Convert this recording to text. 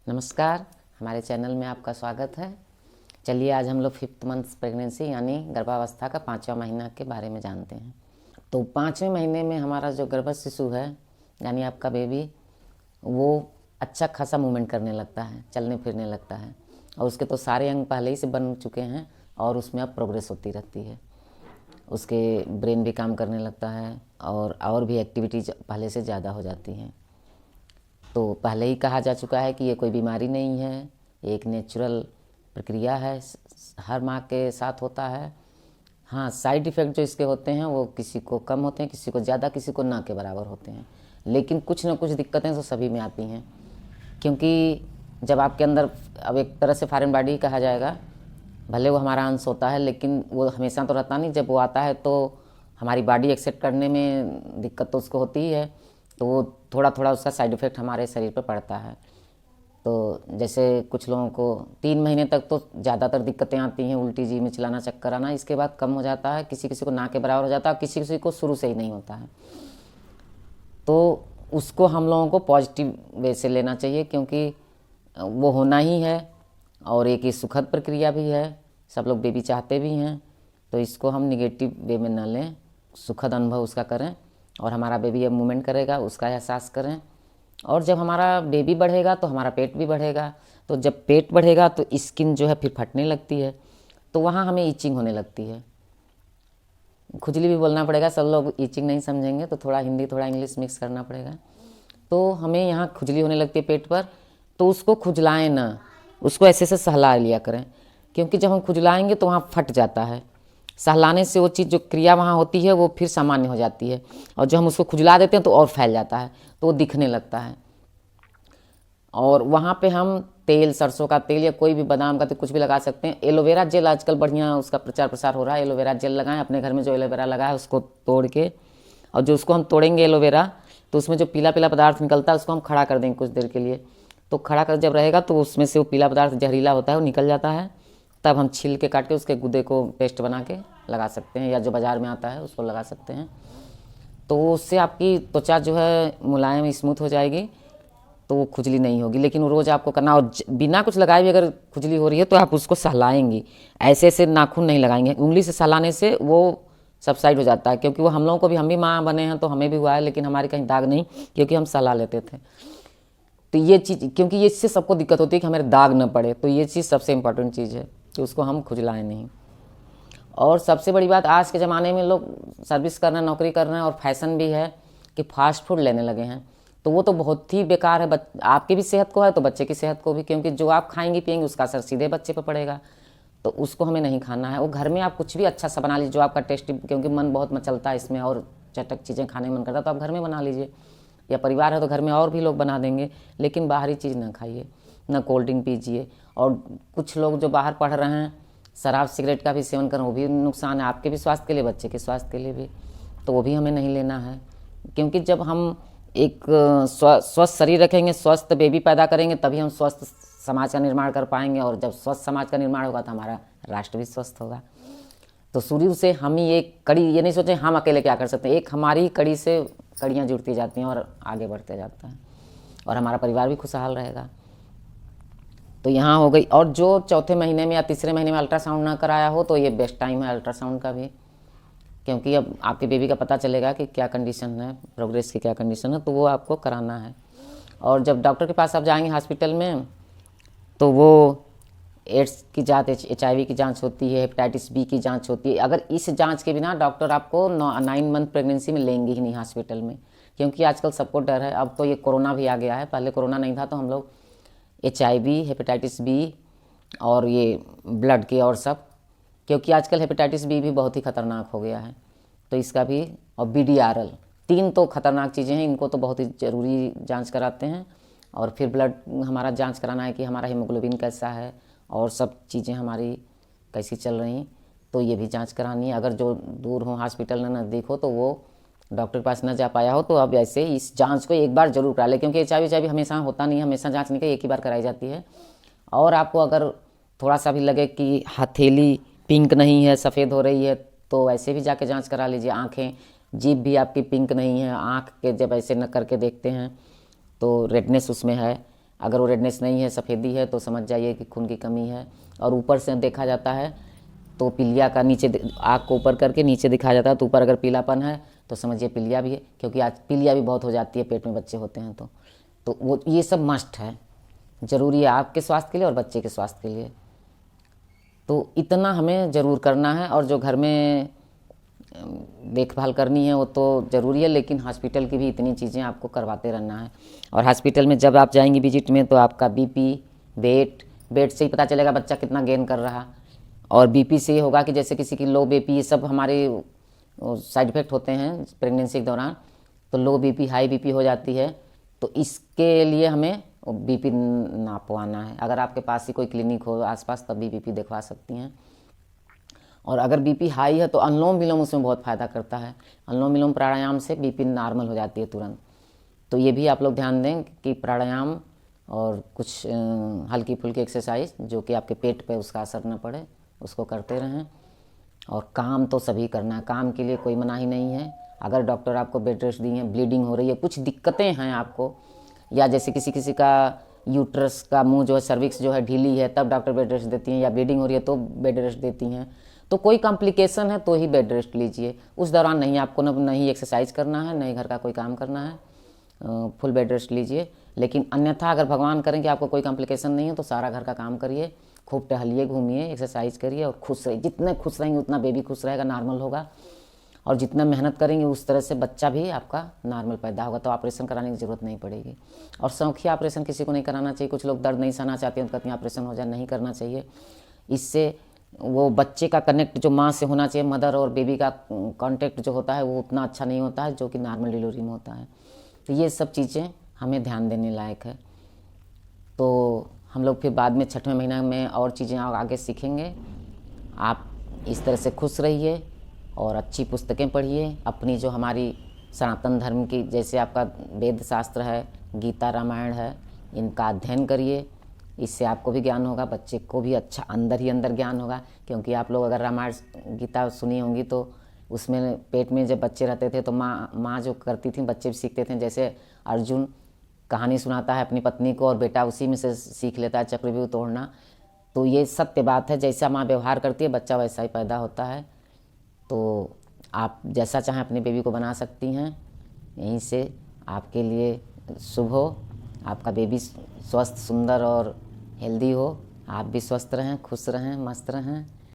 नमस्कार, हमारे चैनल में आपका स्वागत है। चलिए आज हम लोग 5th मंथ प्रेगनेंसी यानी गर्भावस्था का 5वां महीना के बारे में जानते हैं। तो 5वें महीने में हमारा जो गर्भ शिशु है यानी आपका बेबी, वो अच्छा खासा मूवमेंट करने लगता है, चलने फिरने लगता है और उसके तो सारे अंग पहले ही से बन चुके हैं और उसमें अब प्रोग्रेस होती रहती है। उसके ब्रेन भी काम करने लगता है और भी एक्टिविटीज पहले से ज़्यादा हो जाती हैं। तो पहले ही कहा जा चुका है कि ये कोई बीमारी नहीं है, एक नेचुरल प्रक्रिया है, हर माँ के साथ होता है। हाँ, साइड इफ़ेक्ट जो इसके होते हैं वो किसी को कम होते हैं, किसी को ज़्यादा, किसी को ना के बराबर होते हैं, लेकिन कुछ ना कुछ दिक्कतें तो सभी में आती हैं। क्योंकि जब आपके अंदर अब एक तरह से फॉरेन बॉडी कहा जाएगा, भले वो हमारा अंश होता है लेकिन वो हमेशा तो रहता नहीं। जब वो आता है तो हमारी बॉडी एक्सेप्ट करने में दिक्कत तो उसको होती ही है, तो वो थोड़ा थोड़ा उसका साइड इफ़ेक्ट हमारे शरीर पर पड़ता है। तो जैसे कुछ लोगों को 3 महीने तक तो ज़्यादातर दिक्कतें आती हैं, उल्टी जी में चिल्लाना, चक्कर आना। इसके बाद कम हो जाता है, किसी किसी को ना के बराबर हो जाता है, किसी किसी को शुरू से ही नहीं होता है। तो उसको हम लोगों को पॉजिटिव वे से लेना चाहिए, क्योंकि वो होना ही है और एक ये सुखद प्रक्रिया भी है, सब लोग बेबी चाहते भी हैं। तो इसको हम निगेटिव वे में न लें, सुखद अनुभव उसका करें और हमारा बेबी अब मूवमेंट करेगा उसका एहसास करें। और जब हमारा बेबी बढ़ेगा तो हमारा पेट भी बढ़ेगा। तो जब पेट बढ़ेगा तो स्किन जो है फिर फटने लगती है, तो वहाँ हमें ईचिंग होने लगती है। खुजली भी बोलना पड़ेगा, सब लोग ईचिंग नहीं समझेंगे तो थोड़ा हिंदी थोड़ा इंग्लिश मिक्स करना पड़ेगा। तो हमें यहाँ खुजली होने लगती है पेट पर, तो उसको खुजलाएं ना, उसको ऐसे से सहला लिया करें, क्योंकि जब हम खुजलाएंगे तो वहाँ फट जाता है। सहलाने से वो चीज़ जो क्रिया वहाँ होती है वो फिर सामान्य हो जाती है, और जब हम उसको खुजला देते हैं तो और फैल जाता है, तो वो दिखने लगता है। और वहाँ पे हम तेल, सरसों का तेल या कोई भी बादाम का तेल कुछ भी लगा सकते हैं। एलोवेरा जेल आजकल बढ़िया उसका प्रचार प्रसार हो रहा है, एलोवेरा जेल लगाएं। अपने घर में जो एलोवेरा लगा है उसको तोड़ के, और जो उसको हम तोड़ेंगे एलोवेरा, तो उसमें जो पीला पीला पदार्थ निकलता है उसको हम खड़ा कर देंगे कुछ देर के लिए। तो खड़ा कर जब रहेगा तो उसमें से वो पीला पदार्थ जहरीला होता है वो निकल जाता है। तब हम छील के काट के उसके गुदे को पेस्ट बना के लगा सकते हैं, या जो बाज़ार में आता है उसको लगा सकते हैं। तो उससे आपकी त्वचा जो है मुलायम स्मूथ हो जाएगी, तो वो खुजली नहीं होगी। लेकिन वो रोज़ आपको करना, और बिना कुछ लगाए भी अगर खुजली हो रही है तो आप उसको सहलाएंगी, ऐसे ऐसे नाखून नहीं लगाएंगे। उंगली से सहलाने से वो सबसाइड हो जाता है, क्योंकि वो हम लोगों को भी, हम भी माँ बने हैं तो हमें भी हुआ है, लेकिन हमारे कहीं दाग नहीं, क्योंकि हम सहला लेते थे। तो ये चीज़, क्योंकि ये इससे सबको दिक्कत होती है कि हमारे दाग न पड़े, तो ये चीज़ सबसे इम्पोर्टेंट चीज़ है कि उसको हम खुजलाएं नहीं। और सबसे बड़ी बात, आज के ज़माने में लोग सर्विस कर रहे हैं, नौकरी कर रहे हैं, और फैशन भी है कि फास्ट फूड लेने लगे हैं। तो वो तो बहुत ही बेकार है, आपकी भी सेहत को है तो बच्चे की सेहत को भी, क्योंकि जो आप खाएंगी पिएंगी उसका असर सीधे बच्चे पर पड़ेगा। तो उसको हमें नहीं खाना है। वो घर में आप कुछ भी अच्छा सा बना लीजिए जो आपका टेस्टी, क्योंकि मन बहुत मचलता है इसमें और चटक चीज़ें खाने में मन करता है, तो आप घर में बना लीजिए, या परिवार है तो घर में और भी लोग बना देंगे। लेकिन बाहरी चीज़ ना खाइए, ना कोल्ड ड्रिंक पीजिए। और कुछ लोग जो बाहर पढ़ रहे हैं शराब सिगरेट का भी सेवन करें, वो भी नुकसान है आपके भी स्वास्थ्य के लिए, बच्चे के स्वास्थ्य के लिए भी। तो वो भी हमें नहीं लेना है, क्योंकि जब हम एक स्वस्थ शरीर रखेंगे, स्वस्थ बेबी पैदा करेंगे, तभी हम स्वस्थ समाज का निर्माण कर पाएंगे। और जब स्वस्थ समाज का निर्माण होगा तो हमारा राष्ट्र भी स्वस्थ होगा। तो शुरू से हम ही एक कड़ी, ये नहीं सोचें हम अकेले क्या कर सकते हैं, एक हमारी कड़ी से कड़ियाँ जुड़ती जाती हैं और आगे बढ़ते जाता है, और हमारा परिवार भी खुशहाल रहेगा। तो यहाँ हो गई। और जो चौथे महीने में या तीसरे महीने में अल्ट्रासाउंड ना कराया हो तो ये बेस्ट टाइम है अल्ट्रासाउंड का भी, क्योंकि अब आपके बेबी का पता चलेगा कि क्या कंडीशन है, प्रोग्रेस की क्या कंडीशन है, तो वो आपको कराना है। और जब डॉक्टर के पास आप जाएंगे हॉस्पिटल में, तो वो एड्स की जांच, HIV की जांच होती है, हेपेटाइटिस बी की जांच होती है। अगर इस जांच के बिना डॉक्टर आपको 9 मंथ प्रेगनेंसी में लेंगे ही नहीं हॉस्पिटल में, क्योंकि आजकल सबको डर है। अब तो ये कोरोना भी आ गया है, पहले कोरोना नहीं था तो हम लोग HIV, हेपेटाइटिस बी और ये ब्लड के और सब, क्योंकि आजकल हेपेटाइटिस बी भी बहुत ही खतरनाक हो गया है, तो इसका भी। और BDRL, 3 तो खतरनाक चीज़ें हैं, इनको तो बहुत ही ज़रूरी जांच कराते हैं। और फिर ब्लड हमारा जांच कराना है कि हमारा हीमोग्लोबिन कैसा है और सब चीज़ें हमारी कैसी चल रही, तो ये भी जांच करानी है। अगर जो दूर हो हॉस्पिटल न नज़दीक हो तो वो डॉक्टर के पास न जा पाया हो तो अब ऐसे इस जांच को एक बार ज़रूर करा ले, क्योंकि HIV हमेशा होता नहीं है, हमेशा जांच नहीं, एक ही बार कराई जाती है। और आपको अगर थोड़ा सा भी लगे कि हथेली पिंक नहीं है, सफ़ेद हो रही है, तो ऐसे भी जाके जांच करा लीजिए। आँखें, जीभ भी आपकी पिंक नहीं है, आँख के जब ऐसे न करके देखते हैं तो रेडनेस उसमें है, अगर वो रेडनेस नहीं है, सफ़ेदी है, तो समझ जाइए कि खून की कमी है। और ऊपर से देखा जाता है तो पीलिया का नीचे आँख को ऊपर करके नीचे दिखाया जाता है, तो ऊपर अगर पीलापन है तो समझिए पीलिया भी है, क्योंकि आज पीलिया भी बहुत हो जाती है पेट में बच्चे होते हैं तो वो ये सब मस्ट है, ज़रूरी है आपके स्वास्थ्य के लिए और बच्चे के स्वास्थ्य के लिए। तो इतना हमें ज़रूर करना है। और जो घर में देखभाल करनी है वो तो ज़रूरी है, लेकिन हॉस्पिटल की भी इतनी चीज़ें आपको करवाते रहना है। और हॉस्पिटल में जब आप जाएंगी विजिट में तो आपका बीपी, वेट से ही पता चलेगा बच्चा कितना गेन कर रहा। और बीपी से ये होगा कि जैसे किसी की लो बीपी, ये सब हमारे साइड इफ़ेक्ट होते हैं प्रेगनेंसी के दौरान। तो लो बीपी, हाई बीपी हो जाती है, तो इसके लिए हमें बीपी नापवाना है। अगर आपके पास ही कोई क्लिनिक हो आसपास तब भी बीपी दिखवा सकती हैं। और अगर बीपी हाई है तो अनुलोम विलोम उसमें बहुत फ़ायदा करता है। अनुलोम विलोम प्राणायाम से बीपी नॉर्मल हो जाती है तुरंत। तो ये भी आप लोग ध्यान दें कि प्राणायाम और कुछ हल्की फुल्की एक्सरसाइज जो कि आपके पेट पे उसका असर न पड़े, उसको करते रहें। और काम तो सभी करना है, काम के लिए कोई मनाही नहीं है। अगर डॉक्टर आपको बेड रेस्ट दी है, ब्लीडिंग हो रही है, कुछ दिक्कतें हैं आपको, या जैसे किसी किसी का यूट्रस का मुंह जो है, सर्विक्स जो है ढीली है, तब डॉक्टर बेड रेस्ट देती हैं, या ब्लीडिंग हो रही है तो बेड रेस्ट देती हैं। तो कोई कॉम्प्लिकेशन है तो ही बेड रेस्ट लीजिए। उस दौरान नहीं आपको नहीं एक्सरसाइज करना है, नहीं घर का कोई काम करना है, फुल बेड रेस्ट लीजिए। लेकिन अन्यथा अगर भगवान करें कि आपको कोई कॉम्प्लिकेशन नहीं है तो सारा घर का काम करिए, खूब टहलिए, घूमिए, एक्सरसाइज करिए और खुश रहिए। जितने खुश रहेंगे उतना बेबी खुश रहेगा, नॉर्मल होगा। और जितना मेहनत करेंगे उस तरह से बच्चा भी आपका नॉर्मल पैदा होगा, तो ऑपरेशन कराने की ज़रूरत नहीं पड़ेगी। और शौकिया ऑपरेशन किसी को नहीं कराना चाहिए। कुछ लोग दर्द नहीं सहना चाहते हैं तो कहते हैं ऑपरेशन हो जाए, नहीं करना चाहिए। इससे वो बच्चे का कनेक्ट जो माँ से होना चाहिए, मदर और बेबी का कांटेक्ट जो होता है वो उतना अच्छा नहीं होता है जो कि नॉर्मल डिलीवरी में होता है। तो ये सब चीज़ें हमें ध्यान देने लायक है। तो हम लोग फिर बाद में 6वें महीना में और चीज़ें आगे सीखेंगे। आप इस तरह से खुश रहिए और अच्छी पुस्तकें पढ़िए। अपनी जो हमारी सनातन धर्म की, जैसे आपका वेद शास्त्र है, गीता, रामायण है, इनका अध्ययन करिए। इससे आपको भी ज्ञान होगा, बच्चे को भी अच्छा अंदर ही अंदर ज्ञान होगा। क्योंकि आप लोग अगर रामायण गीता सुनी होंगी तो उसमें पेट में जब बच्चे रहते थे तो माँ जो करती थी बच्चे भी सीखते थे। जैसे अर्जुन कहानी सुनाता है अपनी पत्नी को और बेटा उसी में से सीख लेता है चक्रव्यूह तोड़ना। तो ये सत्य बात है, जैसा माँ व्यवहार करती है बच्चा वैसा ही पैदा होता है। तो आप जैसा चाहें अपनी बेबी को बना सकती हैं। यहीं से आपके लिए शुभ हो, आपका बेबी स्वस्थ, सुंदर और हेल्दी हो। आप भी स्वस्थ रहें, खुश रहें, मस्त रहें।